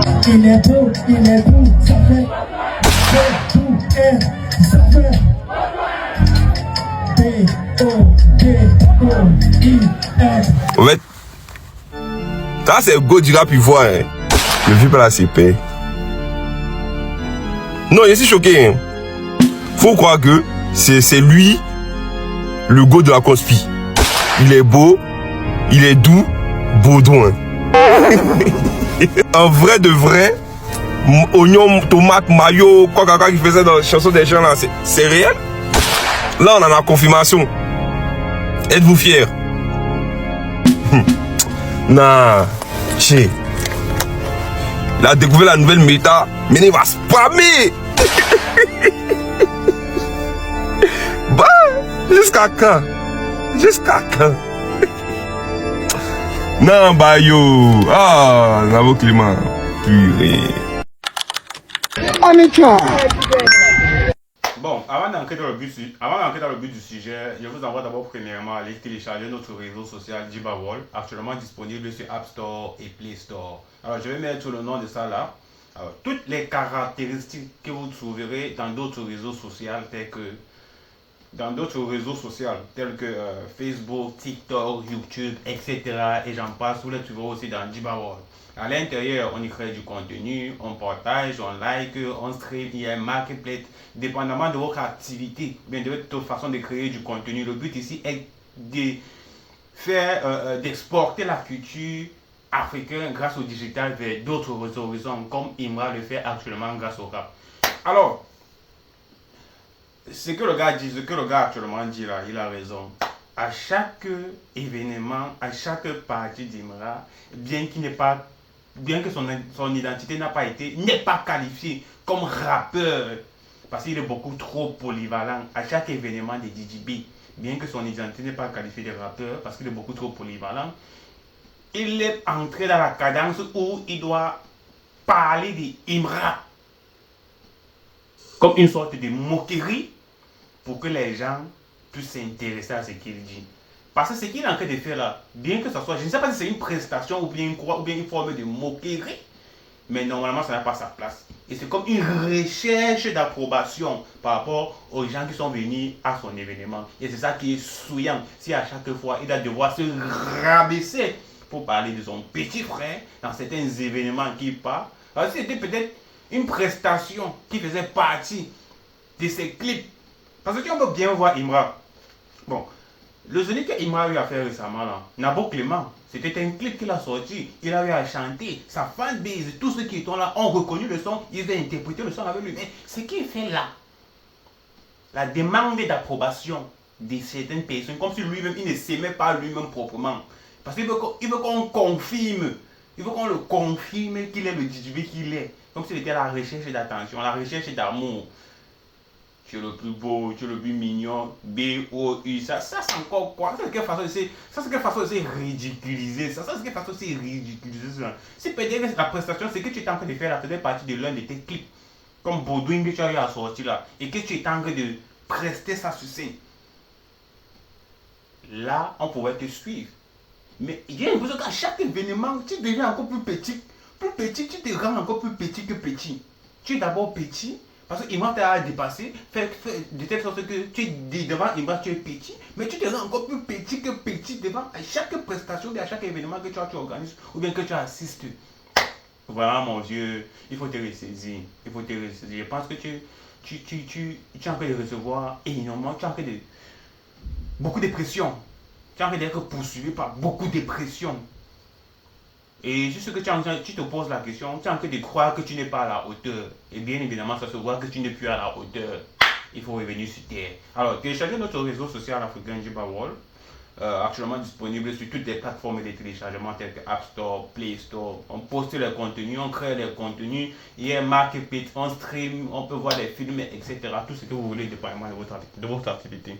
Il est beau, ça fait tout, ça fait B-O-D-O-I-F. En fait, ça c'est le go du rap ivoire. Hein. Ne vis pas la CP. Non, je suis choqué. Hein. Faut croire que c'est lui, le go de la conspi. Il est beau, il est doux, Baudouin. En vrai de vrai, oignon, tomate, maillot, quoi qu'il faisait dans la chanson des gens là, c'est réel. Là, on a la confirmation. Êtes-vous fiers? Non. Che. Il a découvert la nouvelle méta, mais il va spammer. Bah, jusqu'à quand? Jusqu'à quand? Non, bah yo. Ah, Navo Clément. Purée. Bon, avant d'entrer dans le but du sujet, je vous envoie d'abord premièrement à aller télécharger notre réseau social Jibawall, actuellement disponible sur App Store et Play Store. Alors, je vais mettre le nom de ça là. Alors, toutes les caractéristiques que vous trouverez dans d'autres réseaux sociaux tels que Facebook, TikTok, YouTube, etc. Et j'en passe, vous les trouverez aussi dans Jibawall. À l'intérieur, on y crée du contenu, on partage, on like, on stream, il y a un marketplace, dépendamment de votre activité, bien de votre façon de créer du contenu. Le but ici est de faire, d'exporter la culture africaine grâce au digital vers d'autres horizons, comme Imra le fait actuellement grâce au rap. Alors, ce que le gars actuellement dit là, il a raison. À chaque événement, à chaque partie d'Imra, bien que son identité n'est pas qualifiée comme rappeur, parce qu'il est beaucoup trop polyvalent. À chaque événement de DJB, bien que son identité n'est pas qualifiée de rappeur, parce qu'il est beaucoup trop polyvalent, il est entré dans la cadence où il doit parler d'Imra comme une sorte de moquerie pour que les gens puissent s'intéresser à ce qu'il dit. Parce que ce qu'il est en train de faire là, bien que ce soit, je ne sais pas si c'est une prestation ou bien une forme de moquerie, mais normalement ça n'a pas sa place. Et c'est comme une recherche d'approbation par rapport aux gens qui sont venus à son événement. Et c'est ça qui est souillant. Si à chaque fois il va devoir se rabaisser pour parler de son petit frère dans certains événements qu'il part, alors c'était peut-être une prestation qui faisait partie de ses clips. Parce que on peut bien voir Imra. Bon, le zénith que Imra a eu à faire récemment là, Nabo Clément, c'était un clip qu'il a sorti, il a eu à chanter, sa fanbase, tous ceux qui étaient là ont reconnu le son, ils ont interprété le son avec lui. Mais ce qu'il fait là, la demande d'approbation de certaines personnes, comme si lui-même il ne s'aimait pas lui-même proprement. Parce qu'il veut qu'on confirme, il veut qu'on le confirme qu'il est le DJ qu'il est. Comme s'il était à la recherche d'attention, à la recherche d'amour. Tu es le plus beau, tu es le plus mignon, B-O-U, ça c'est encore quoi? Ça c'est quelle façon de se ridiculiser, ça c'est quelle façon de se ridiculiser ça. Si peut-être la prestation, c'est que tu es en train de faire la faisait partie de l'un de tes clips, comme Baudouin que tu as eu à sortir là, et que tu es en train de prester ça sur scène. Là, on pourrait te suivre. Mais il y a l'impression qu'à chaque événement, tu deviens encore plus petit, tu te rends encore plus petit que petit. Tu es d'abord petit, parce qu'Imra t'a dépassé, fait de telle sorte que tu es devant Imra, tu es petit, mais tu te rends encore plus petit que petit devant à chaque prestation, à chaque événement que tu organises ou bien que tu assistes. Voilà mon Dieu, il faut te ressaisir, Je pense que tu es en train de recevoir énormément, tu es en train de beaucoup de pression, tu es en train d'être poursuivi par beaucoup de pression. Et juste que tu te poses la question, tu es en train de croire que tu n'es pas à la hauteur. Et bien évidemment, ça se voit que tu n'es plus à la hauteur. Il faut revenir sur terre. Alors, téléchargez notre réseau social africain Jibawall, actuellement disponible sur toutes les plateformes de téléchargement telles que App Store, Play Store. On poste les contenus, on crée les contenus, il y a un marketplace, on stream, on peut voir des films, etc. Tout ce que vous voulez dépendamment de votre activité.